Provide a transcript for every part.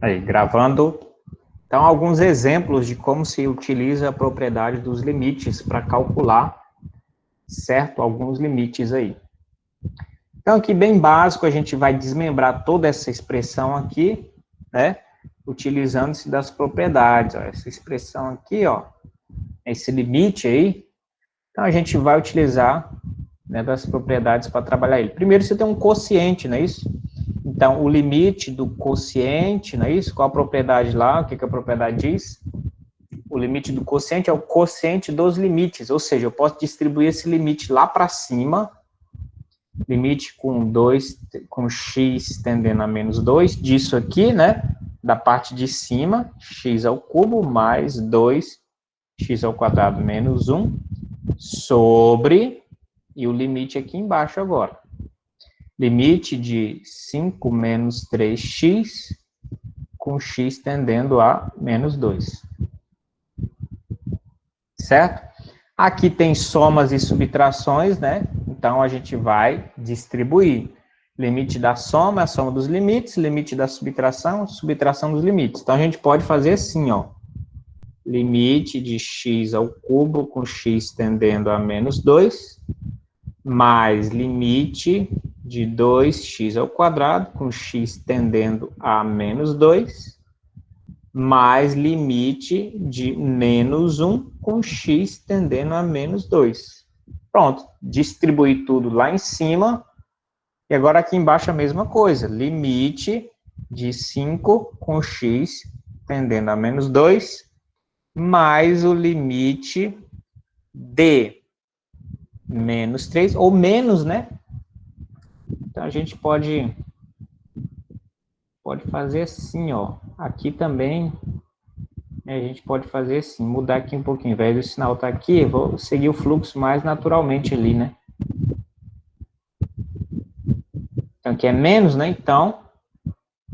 Aí, gravando. Então, alguns exemplos de como se utiliza a propriedade dos limites para calcular, certo? Alguns limites aí. Então, aqui bem básico, a gente vai desmembrar toda essa expressão aqui, né? Utilizando-se das propriedades. Ó, essa expressão aqui, ó, esse limite aí. Então, a gente vai utilizar, né, das propriedades para trabalhar ele. Primeiro, você tem um quociente, não é isso? Então, o limite do quociente, não é isso? Qual a propriedade lá? O que a propriedade diz? O limite do quociente é o quociente dos limites, ou seja, eu posso distribuir esse limite lá para cima, limite com x tendendo a menos 2, disso aqui, né? Da parte de cima, x ao cubo mais 2x ao quadrado menos 1, sobre, e o limite aqui embaixo agora. Limite de 5 menos 3x, com x tendendo a menos 2. Certo? Aqui tem somas e subtrações, né? Então, a gente vai distribuir. Limite da soma é a soma dos limites, limite da subtração, subtração dos limites. Então, a gente pode fazer assim, ó. Limite de x ao cubo com x tendendo a menos 2, mais limite de 2x ao quadrado com x tendendo a menos 2, mais limite de menos 1 com x tendendo a menos 2. Pronto, distribuir tudo lá em cima. E agora aqui embaixo a mesma coisa. Limite de 5 com x tendendo a menos 2, mais o limite de menos 3, ou menos, né? Então, a gente pode fazer assim, ó. Aqui também, a gente pode fazer assim, mudar aqui um pouquinho. Ao invés do sinal estar aqui, eu vou seguir o fluxo mais naturalmente ali, né? Então, aqui é menos, né? Então,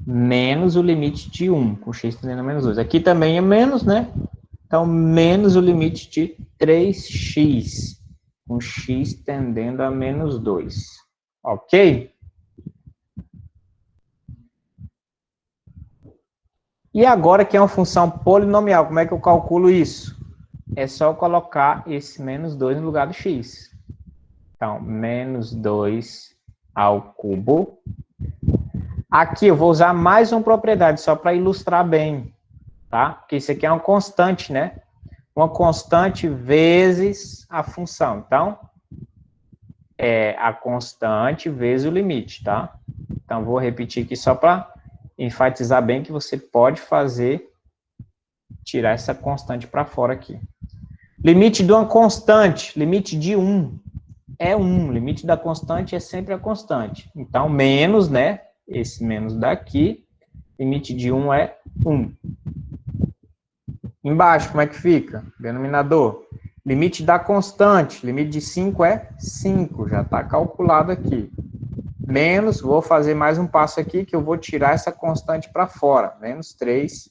menos o limite de 1, com x tendendo a menos 2. Aqui também é menos, né? Então, menos o limite de 3x, com x tendendo a menos 2. Ok? E agora que é uma função polinomial, como é que eu calculo isso? É só colocar esse menos 2 no lugar do x. Então, menos 2 ao cubo. Aqui eu vou usar mais uma propriedade, só para ilustrar bem, tá? Porque isso aqui é uma constante, né? Uma constante vezes a função. Então, é a constante vezes o limite, tá? Então, vou repetir aqui só para enfatizar bem que você pode fazer, tirar essa constante para fora aqui. Limite de uma constante, limite de 1 é 1. Limite da constante é sempre a constante. Então, menos, né? Esse menos daqui, limite de 1 é 1. Embaixo, como é que fica? Denominador. Limite da constante, limite de 5 é 5, já está calculado aqui. Menos, vou fazer mais um passo aqui, que eu vou tirar essa constante para fora. Menos 3,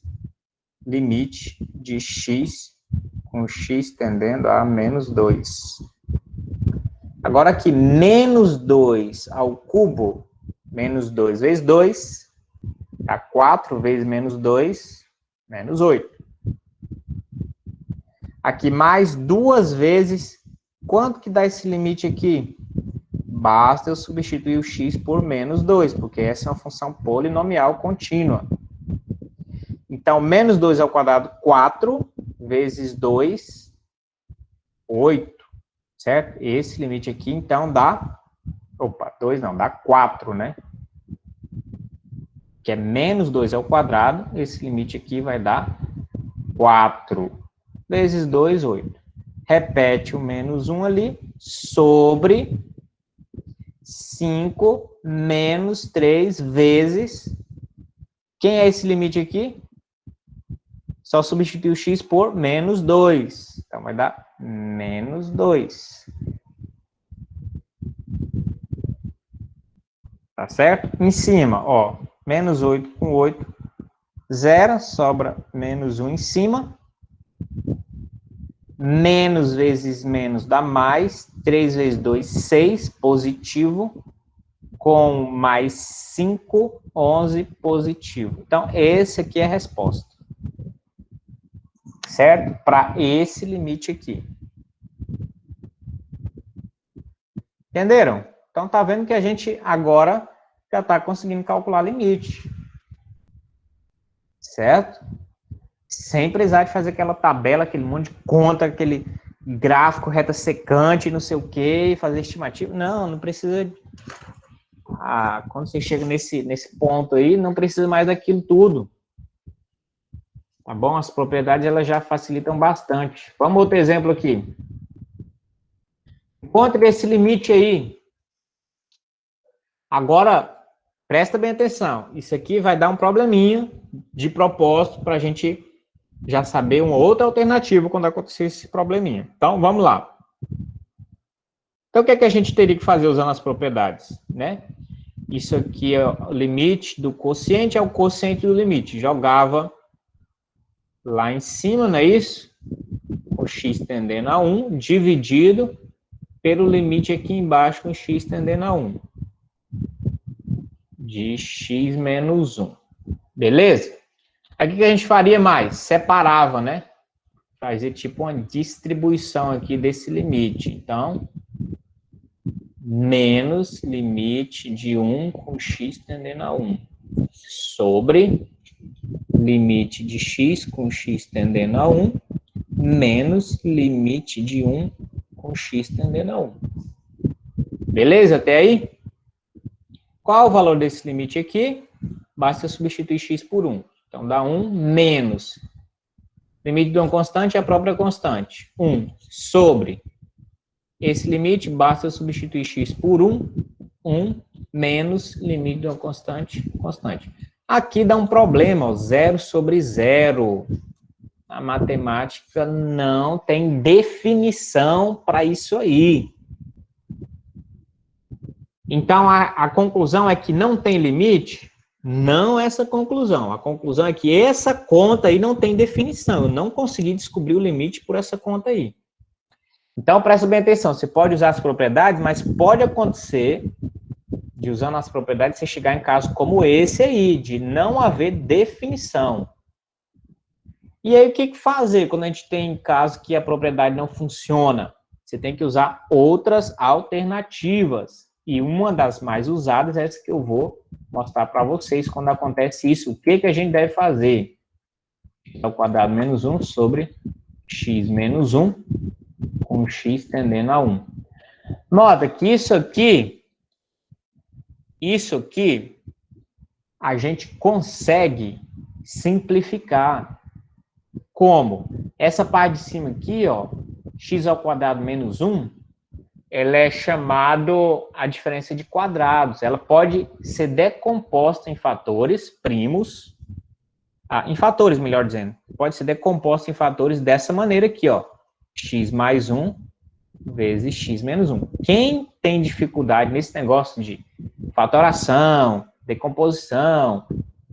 limite de x, com x tendendo a menos 2. Agora aqui, menos 2 ao cubo, menos 2 vezes 2, dá 4 vezes menos 2, menos 8. Aqui, mais 2 vezes, quanto que dá esse limite aqui? Basta eu substituir o x por menos 2, porque essa é uma função polinomial contínua. Então, menos 2 ao quadrado, 4, vezes 2, 8, certo? Esse limite aqui, então, dá... Opa, 2 não, dá 4, né? Que é menos 2 ao quadrado, esse limite aqui vai dar 4, vezes 2, 8. Repete o menos 1 ali, sobre 5 menos 3 vezes... Quem é esse limite aqui? Só substituir o x por menos 2. Então, vai dar menos 2. Tá certo? Em cima, ó, menos 8 com 8, 0, sobra menos 1 em cima. Menos vezes menos dá mais. 3 vezes 2, 6, positivo. com mais 5, 11 positivo. Então, esse aqui é a resposta. Certo? Para esse limite aqui. Entenderam? Então, tá vendo que a gente agora já está conseguindo calcular limite. Certo? Sem precisar de fazer aquela tabela, aquele monte de conta, aquele gráfico reta secante, não sei o quê, fazer estimativa. Não precisa. Quando você chega nesse ponto aí, não precisa mais daquilo tudo. Tá bom? As propriedades elas já facilitam bastante. Vamos outro exemplo aqui. Encontre esse limite aí. Agora, presta bem atenção. Isso aqui vai dar um probleminha de propósito para a gente já saber uma outra alternativa quando acontecer esse probleminha. Então, vamos lá. Então, o que é que a gente teria que fazer usando as propriedades, né? Isso aqui é o limite do quociente, é o quociente do limite. Jogava lá em cima, não é isso? O x tendendo a 1, dividido pelo limite aqui embaixo com x tendendo a 1. De x menos 1. Beleza? Aqui que a gente faria mais? Separava, né? Fazer tipo uma distribuição aqui desse limite. Então, menos limite de 1 com x tendendo a 1. Sobre limite de x com x tendendo a 1, menos limite de 1 com x tendendo a 1. Beleza até aí? Qual o valor desse limite aqui? Basta substituir x por 1. Então, dá 1 menos. Limite de uma constante é a própria constante. 1 sobre. Esse limite, basta substituir x por 1. 1 menos limite de uma constante, constante. Aqui dá um problema, ó, 0 sobre 0. A matemática não tem definição para isso aí. Então, a conclusão é que não tem limite? Não essa conclusão. A conclusão é que essa conta aí não tem definição. Eu não consegui descobrir o limite por essa conta aí. Então, presta bem atenção. Você pode usar as propriedades, mas pode acontecer de, usando as propriedades, você chegar em caso como esse aí, de não haver definição. E aí, o que fazer quando a gente tem caso que a propriedade não funciona? Você tem que usar outras alternativas. E uma das mais usadas é essa que eu vou mostrar para vocês quando acontece isso. O que a gente deve fazer? X ao quadrado menos 1 sobre x menos 1 com x tendendo a 1. Nota que isso aqui, a gente consegue simplificar. Como? Essa parte de cima aqui, ó, x ao quadrado menos 1, ela é chamado a diferença de quadrados. Ela pode ser decomposta em fatores primos, em fatores, melhor dizendo. Pode ser decomposta em fatores dessa maneira aqui, ó. X mais 1 vezes x menos 1. Quem tem dificuldade nesse negócio de fatoração, decomposição,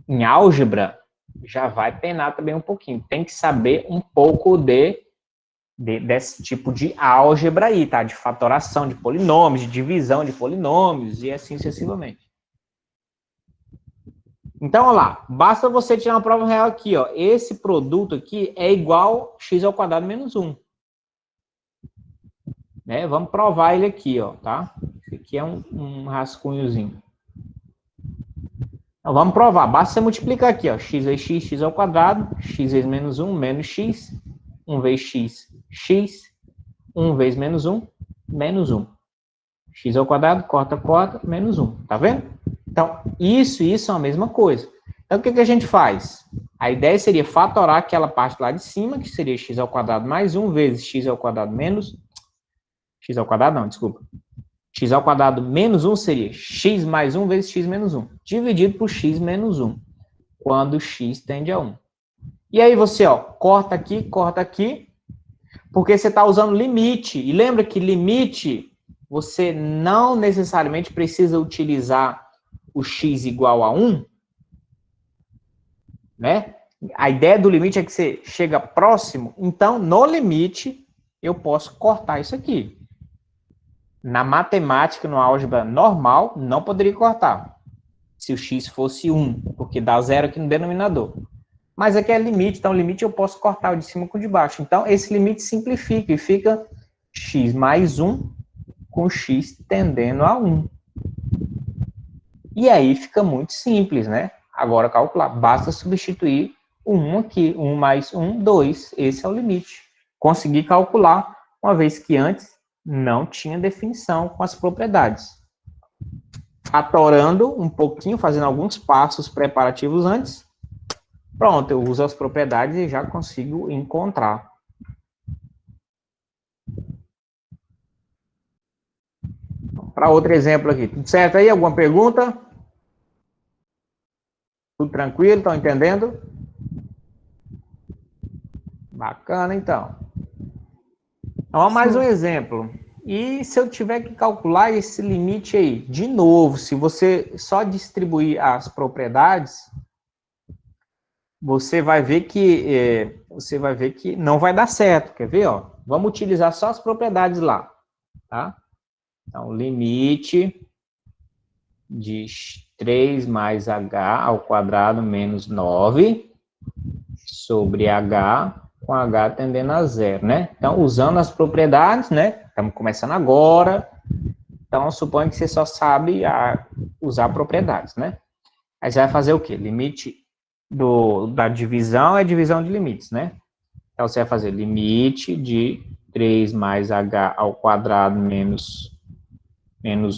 em álgebra, já vai penar também um pouquinho. Tem que saber um pouco desse tipo de álgebra aí, tá? De fatoração de polinômios, de divisão de polinômios e assim sucessivamente. Então, olha lá, basta você tirar uma prova real aqui, ó. Esse produto aqui é igual a x ao quadrado menos 1. Né? Vamos provar ele aqui, ó, tá? Esse aqui é um rascunhozinho. Então, vamos provar. Basta você multiplicar aqui, ó. X vezes x, x ao quadrado. X vezes menos 1, menos x. 1 vezes x, x. 1 vezes menos 1, menos 1. X ao quadrado, corta, menos 1. Tá vendo? Então, isso é a mesma coisa. Então, o que a gente faz? A ideia seria fatorar aquela parte lá de cima, que seria x ao quadrado mais 1 vezes x ao quadrado menos... x ao quadrado não, desculpa. X ao quadrado menos 1 seria x mais 1 vezes x menos 1, dividido por x menos 1, quando x tende a 1. E aí você, ó, corta aqui, porque você está usando limite. E lembra que limite, você não necessariamente precisa utilizar o x igual a 1, né? A ideia do limite é que você chega próximo, então, no limite, eu posso cortar isso aqui. Na matemática, no álgebra normal, não poderia cortar. Se o x fosse 1, porque dá 0 aqui no denominador. Mas aqui é limite, então limite eu posso cortar o de cima com o de baixo. Então, esse limite simplifica e fica x mais 1 com x tendendo a 1. E aí fica muito simples, né? Agora calcular, basta substituir o 1 aqui. 1 mais 1, 2. Esse é o limite. Consegui calcular, uma vez que antes não tinha definição com as propriedades. Atorando um pouquinho, fazendo alguns passos preparativos antes, pronto, eu uso as propriedades e já consigo encontrar. Para outro exemplo aqui, tudo certo aí? Alguma pergunta? Tudo tranquilo? Estão entendendo? Bacana, então. Então, mais um exemplo. E se eu tiver que calcular esse limite aí, de novo, se você só distribuir as propriedades, você vai ver que não vai dar certo. Quer ver? Ó? Vamos utilizar só as propriedades lá, tá? Então, limite de 3 mais h ao quadrado menos 9 sobre h com h tendendo a zero, né? Então, usando as propriedades, né? Estamos começando agora. Então, suponho que você só sabe usar propriedades, né? Aí você vai fazer o quê? Limite da divisão é divisão de limites, né? Então, você vai fazer limite de 3 mais h ao quadrado menos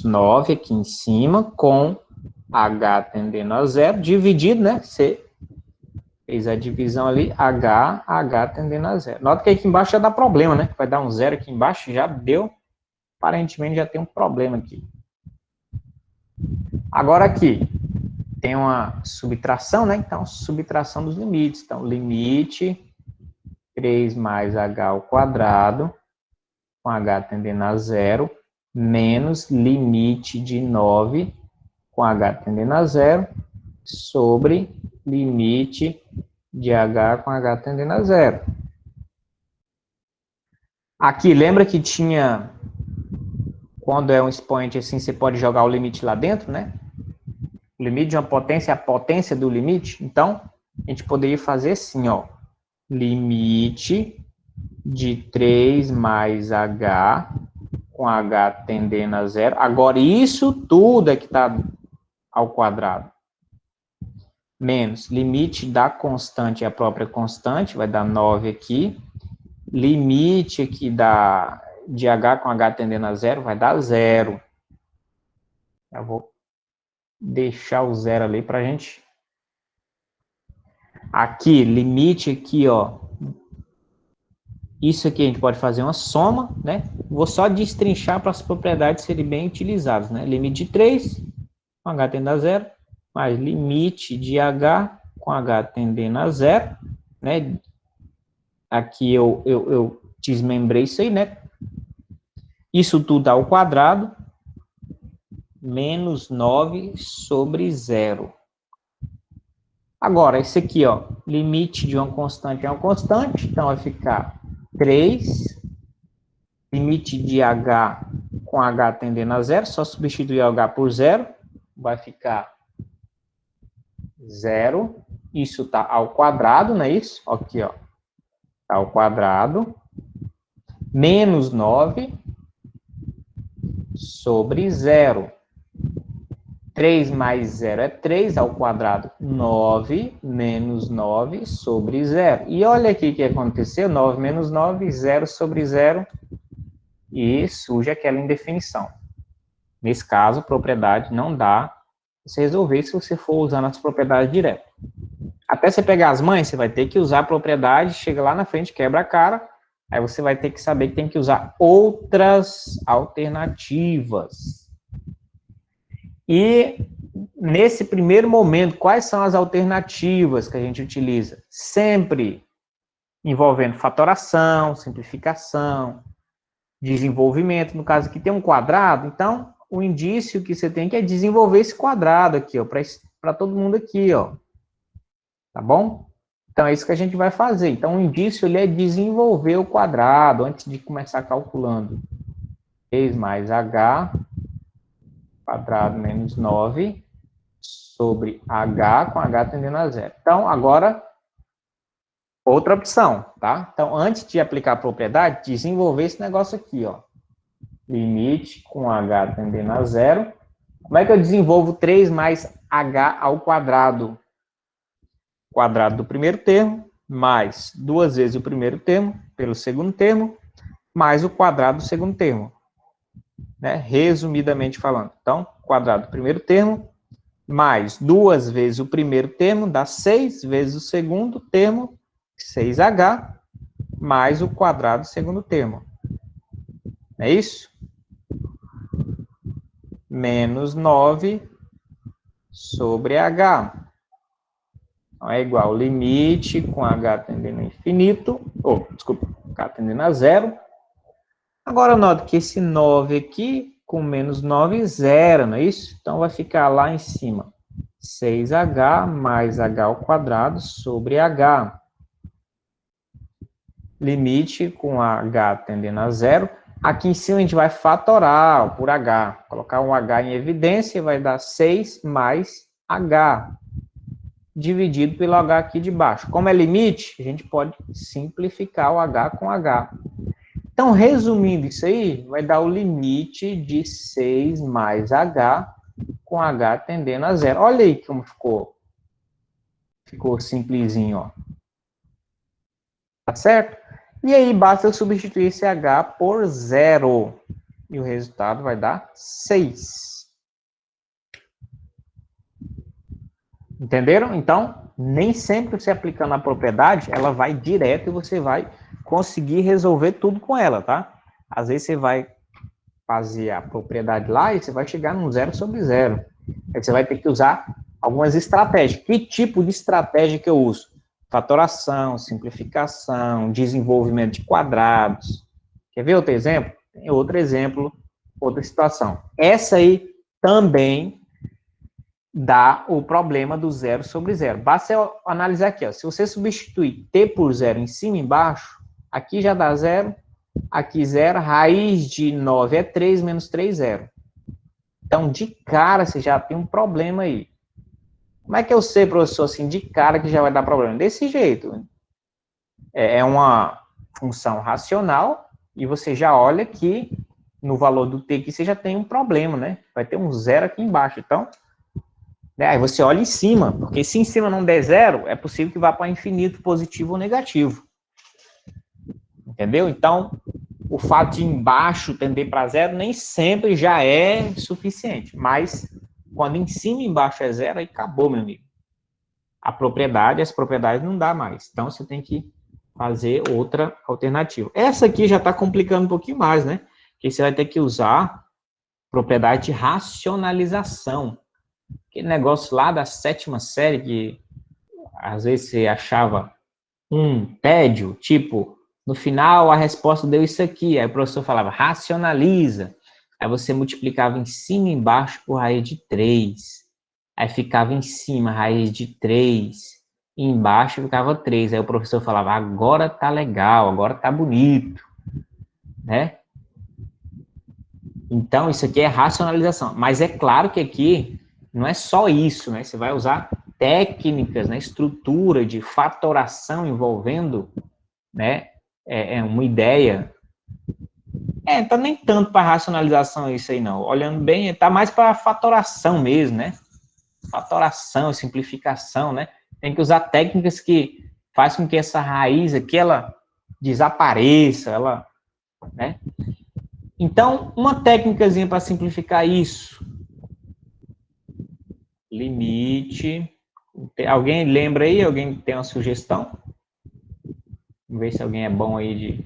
9 aqui em cima, com h tendendo a zero, dividido, né? Você fez a divisão ali, h tendendo a zero. Nota que aqui embaixo já dá problema, né? Vai dar um zero aqui embaixo, já deu. Aparentemente já tem um problema aqui. Agora aqui, tem uma subtração, né? Então, subtração dos limites. Então, limite 3 mais h ao quadrado, com h tendendo a zero, menos limite de 9, com h tendendo a zero, sobre limite de h com h tendendo a zero. Aqui, lembra que tinha, quando é um expoente assim, você pode jogar o limite lá dentro, né? O limite de uma potência é a potência do limite. Então, a gente poderia fazer assim, ó. Limite de 3 mais h, com h tendendo a zero. Agora, isso tudo é que está ao quadrado. Menos limite da constante, a própria constante, vai dar 9 aqui. Limite aqui de h com h tendendo a zero, vai dar zero. Eu vou deixar o zero ali para a gente. Aqui, limite aqui, ó. Isso aqui a gente pode fazer uma soma, né? Vou só destrinchar para as propriedades serem bem utilizadas, né? Limite de 3, com h tendendo a zero, mais limite de h com h tendendo a zero, né? Aqui eu desmembrei isso aí, né? Isso tudo ao quadrado, menos 9 sobre zero. Agora, esse aqui, ó, limite de uma constante é uma constante, então vai ficar 3, limite de h com h tendendo a zero, só substituir h por zero, vai ficar 0, isso está ao quadrado, não é isso? Aqui, ó, está ao quadrado, menos 9 sobre zero. 3 mais 0 é 3 ao quadrado, 9 menos 9 sobre 0. E olha aqui o que aconteceu, 9 menos 9, 0 sobre 0, e surge aquela indefinição. Nesse caso, propriedade não dá você resolver se você for usando as propriedades direto. Até você pegar as mães, você vai ter que usar a propriedade, chega lá na frente, quebra a cara, aí você vai ter que saber que tem que usar outras alternativas. E nesse primeiro momento, quais são as alternativas que a gente utiliza? Sempre envolvendo fatoração, simplificação, desenvolvimento. No caso aqui tem um quadrado, então o indício que você tem que é desenvolver esse quadrado aqui, ó, para todo mundo aqui, ó. Tá bom? Então é isso que a gente vai fazer. Então o indício ele é desenvolver o quadrado antes de começar calculando. 6 mais h quadrado menos 9 sobre h com h tendendo a zero. Então, agora, outra opção, tá? Então, antes de aplicar a propriedade, desenvolver esse negócio aqui, ó. Limite com h tendendo a zero. Como é que eu desenvolvo 3 mais h ao quadrado? Quadrado do primeiro termo, mais 2 vezes o primeiro termo, pelo segundo termo, mais o quadrado do segundo termo. Né? Resumidamente falando. Então, quadrado do primeiro termo, mais 2 vezes o primeiro termo, dá 6 vezes o segundo termo, 6h, mais o quadrado do segundo termo. Não é isso? Menos 9 sobre h. Então, é igual limite com h tendendo a infinito, desculpa, h tendendo a zero. Agora, eu noto que esse 9 aqui, com menos 9, zero, não é isso? Então, vai ficar lá em cima. 6h mais h ao quadrado sobre h. Limite com h tendendo a zero. Aqui em cima a gente vai fatorar por h. Colocar um h em evidência vai dar 6 mais h. Dividido pelo h aqui de baixo. Como é limite, a gente pode simplificar o h com h. Então, resumindo isso aí, vai dar o limite de 6 mais h com h tendendo a zero. Olha aí como ficou. Ficou simplesinho, ó. Tá certo? E aí, basta eu substituir esse h por zero. E o resultado vai dar 6. Entenderam? Então, nem sempre você aplicando a propriedade, ela vai direto e você vai conseguir resolver tudo com ela, tá? Às vezes você vai fazer a propriedade lá e você vai chegar num 0 sobre 0. Aí você vai ter que usar algumas estratégias. Que tipo de estratégia que eu uso? Fatoração, simplificação, desenvolvimento de quadrados. Quer ver outro exemplo? Tem outro exemplo, outra situação. Essa aí também dá o problema do 0 sobre 0. Basta eu analisar aqui, ó. Se você substituir t por 0 em cima e embaixo, aqui já dá 0, aqui 0, raiz de 9 é 3, menos 3, 0. Então, de cara, você já tem um problema aí. Como é que eu sei, professor, assim, de cara que já vai dar problema? Desse jeito. É uma função racional e você já olha que no valor do t aqui você já tem um problema, né? Vai ter um 0 aqui embaixo. Então, aí você olha em cima, porque se em cima não der 0, é possível que vá para infinito, positivo ou negativo. Entendeu? Então, o fato de embaixo tender para 0 nem sempre já é suficiente. Mas, quando em cima e embaixo é 0, aí acabou, meu amigo. As propriedades não dá mais. Então, você tem que fazer outra alternativa. Essa aqui já está complicando um pouquinho mais, né? Porque você vai ter que usar propriedade de racionalização. Aquele negócio lá da 7ª série que às vezes você achava um tédio, tipo, no final a resposta deu isso aqui, aí o professor falava, racionaliza, aí você multiplicava em cima e embaixo por raiz de 3, aí ficava em cima raiz de 3, e embaixo ficava 3, aí o professor falava, agora tá legal, agora tá bonito, né? Então, isso aqui é racionalização, mas é claro que aqui não é só isso, né? Você vai usar técnicas, né? Estrutura de fatoração envolvendo, né? Uma ideia. Tá nem tanto para racionalização isso aí, não. Olhando bem, tá mais para fatoração mesmo, né? Fatoração, simplificação, né? Tem que usar técnicas que fazem com que essa raiz aqui, ela desapareça, ela, né? Então, uma técnicazinha para simplificar isso. Limite. Alguém lembra aí? Alguém tem uma sugestão? Vamos ver se alguém é bom aí de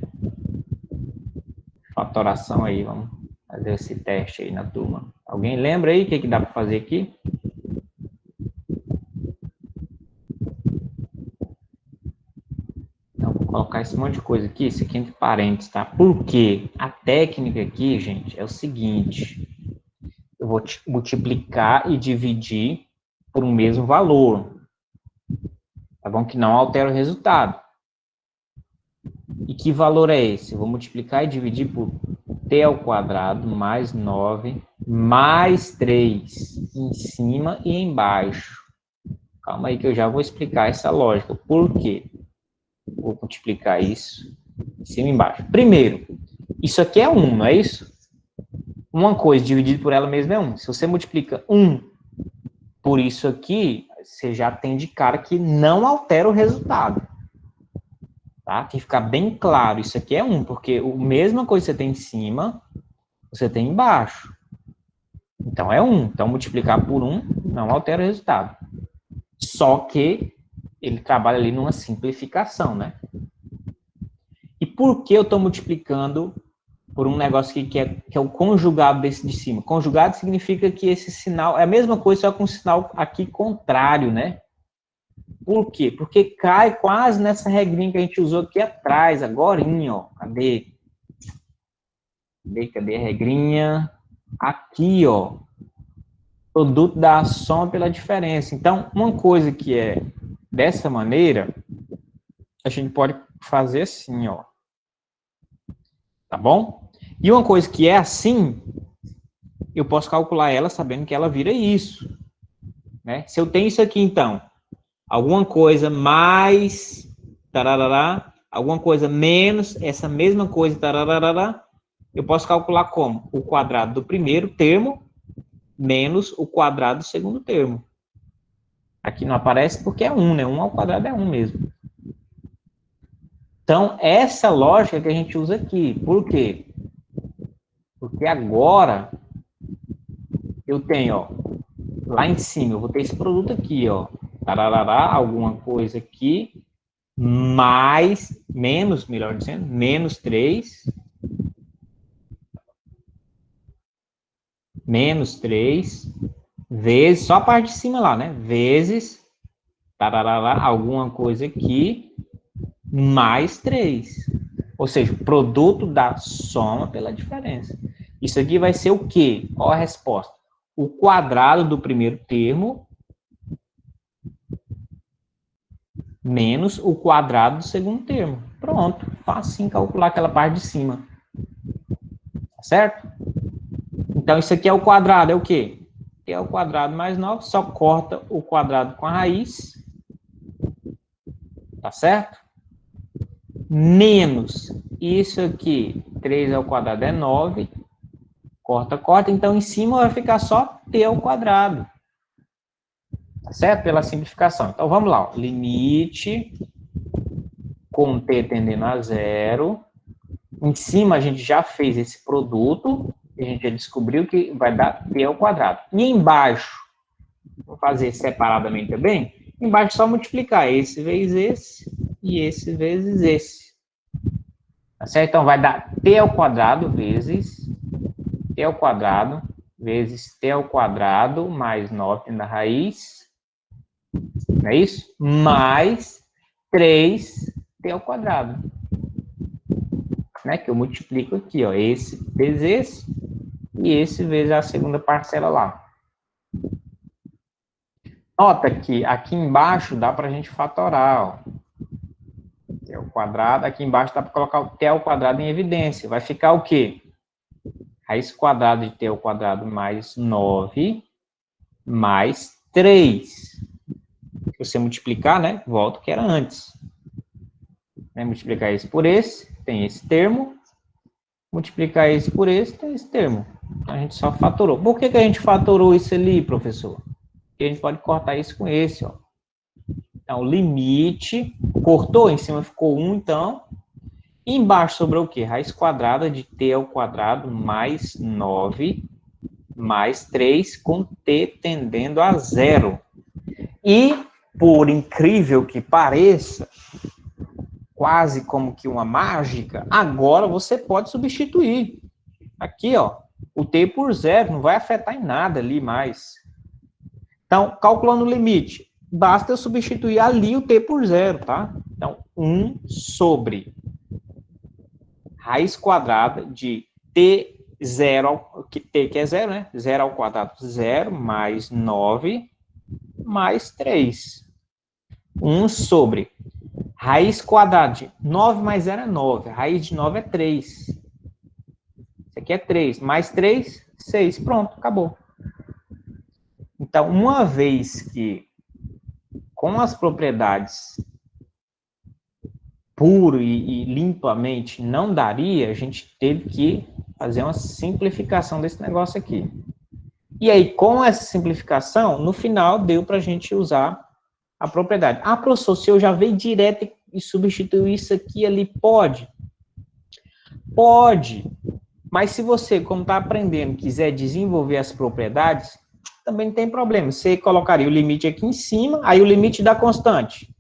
fatoração aí. Vamos fazer esse teste aí na turma. Alguém lembra aí o que dá para fazer aqui? Então, vou colocar esse monte de coisa aqui, isso aqui entre parênteses, tá? Por quê? A técnica aqui, gente, é o seguinte. Eu vou multiplicar e dividir por um mesmo valor. Tá bom? Que não altera o resultado. E que valor é esse? Eu vou multiplicar e dividir por t ao quadrado mais 9 mais 3 em cima e embaixo. Calma aí que eu já vou explicar essa lógica. Por quê? Vou multiplicar isso em cima e embaixo. Primeiro, isso aqui é 1, não é isso? Uma coisa dividida por ela mesma é 1. Se você multiplica 1 por isso aqui, você já tem de cara que não altera o resultado. Tá? Tem que ficar bem claro. Isso aqui é 1, porque a mesma coisa que você tem em cima, você tem embaixo. Então, é 1. Então, multiplicar por 1 não altera o resultado. Só que ele trabalha ali numa simplificação, né? E por que eu estou multiplicando por um negócio que é o conjugado desse de cima? Conjugado significa que esse sinal é a mesma coisa, só com um sinal aqui contrário, né? Por quê? Porque cai quase nessa regrinha que a gente usou aqui atrás, agorinha, ó. Cadê? Cadê a regrinha? Aqui, ó. Produto da soma pela diferença. Então, uma coisa que é dessa maneira, a gente pode fazer assim, ó. Tá bom? E uma coisa que é assim, eu posso calcular ela sabendo que ela vira isso. Né? Se eu tenho isso aqui, então, alguma coisa mais, tarará, alguma coisa menos, essa mesma coisa, tarará, eu posso calcular como? O quadrado do primeiro termo menos o quadrado do segundo termo. Aqui não aparece porque é 1, né? 1 ao quadrado é 1 mesmo. Então, essa lógica que a gente usa aqui. Por quê? Porque agora eu tenho, ó, lá em cima, eu vou ter esse produto aqui, ó. Tarará, alguma coisa aqui, mais, menos, melhor dizendo, menos 3. Menos 3, vezes, só a parte de cima lá, né? Vezes, tarará, alguma coisa aqui, mais 3. Ou seja, o produto da soma pela diferença. Isso aqui vai ser o quê? Qual a resposta? O quadrado do primeiro termo menos o quadrado do segundo termo. Pronto, facinho calcular aquela parte de cima. Certo? Então, isso aqui é o quadrado, é o quê? Que é o quadrado mais 9, só corta o quadrado com a raiz. Tá certo? Menos isso aqui, 3 ao quadrado é 9. Corta, corta. Então, em cima vai ficar só t ao quadrado. Tá certo? Pela simplificação. Então, vamos lá. Ó. Limite com t tendendo a 0. Em cima, a gente já fez esse produto. A gente já descobriu que vai dar t ao quadrado. E embaixo, vou fazer separadamente também. Embaixo, só multiplicar esse vezes esse e esse vezes esse. Tá certo? Então, vai dar t ao quadrado vezes t ao quadrado vezes t ao quadrado mais 9 na raiz. Não é isso? Mais 3t ao quadrado. Né? Que eu multiplico aqui, ó. Esse vezes esse e esse vezes a segunda parcela lá. Nota que aqui embaixo dá para a gente fatorar, ó. T ao quadrado, aqui embaixo dá para colocar o t ao quadrado em evidência. Vai ficar o quê? Raiz quadrada de t ao quadrado mais 9 mais 3. Se você multiplicar, né? Volta o que era antes. Né? Multiplicar esse por esse, tem esse termo. Multiplicar esse por esse, tem esse termo. A gente só fatorou. Por que a gente fatorou isso ali, professor? Porque a gente pode cortar isso com esse, ó. Então, limite, cortou, em cima ficou 1, então. E embaixo sobrou o quê? Raiz quadrada de t ao quadrado mais 9 mais 3 com t tendendo a 0. E, por incrível que pareça, quase como que uma mágica, agora você pode substituir. Aqui, ó, o t por 0, não vai afetar em nada ali mais. Então, calculando o limite, basta eu substituir ali o t por 0, tá? Então, 1 sobre raiz quadrada de t0, t que é 0, né? 0 ao quadrado, 0, mais 9, mais 3. 1 sobre raiz quadrada de 9 mais 0 é 9. Raiz de 9 é 3. Isso aqui é 3. Mais 3, 6. Pronto, acabou. Então, uma vez que com as propriedades puro e limpamente não daria, a gente teve que fazer uma simplificação desse negócio aqui. E aí, com essa simplificação, no final, deu para a gente usar a propriedade. Ah, professor, se eu já veio direto e substituiu isso aqui ali, pode? Pode. Mas se você, como está aprendendo, quiser desenvolver as propriedades, também não tem problema. Você colocaria o limite aqui em cima, aí o limite da constante.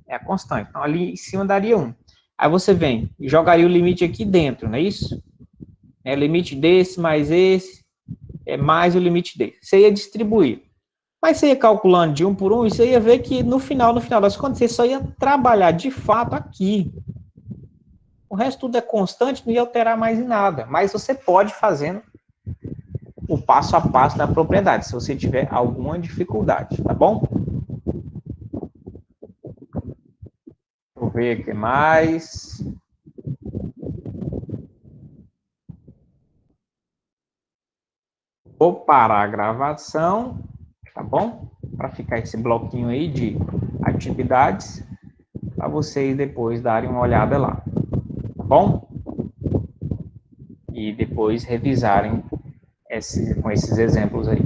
É a constante. Então, ali em cima daria 1. Aí você vem e jogaria o limite aqui dentro, não é isso? É limite desse mais esse, é mais o limite desse. Você ia distribuir. Mas você ia calculando de 1 por 1, e você ia ver que no final das contas, você só ia trabalhar de fato aqui. O resto tudo é constante, não ia alterar mais em nada. Mas você pode fazendo o passo a passo da propriedade, se você tiver alguma dificuldade, tá bom? Vou ver o que mais. Vou parar a gravação, tá bom? Para ficar esse bloquinho aí de atividades, para vocês depois darem uma olhada lá, tá bom? E depois revisarem com esses exemplos aí.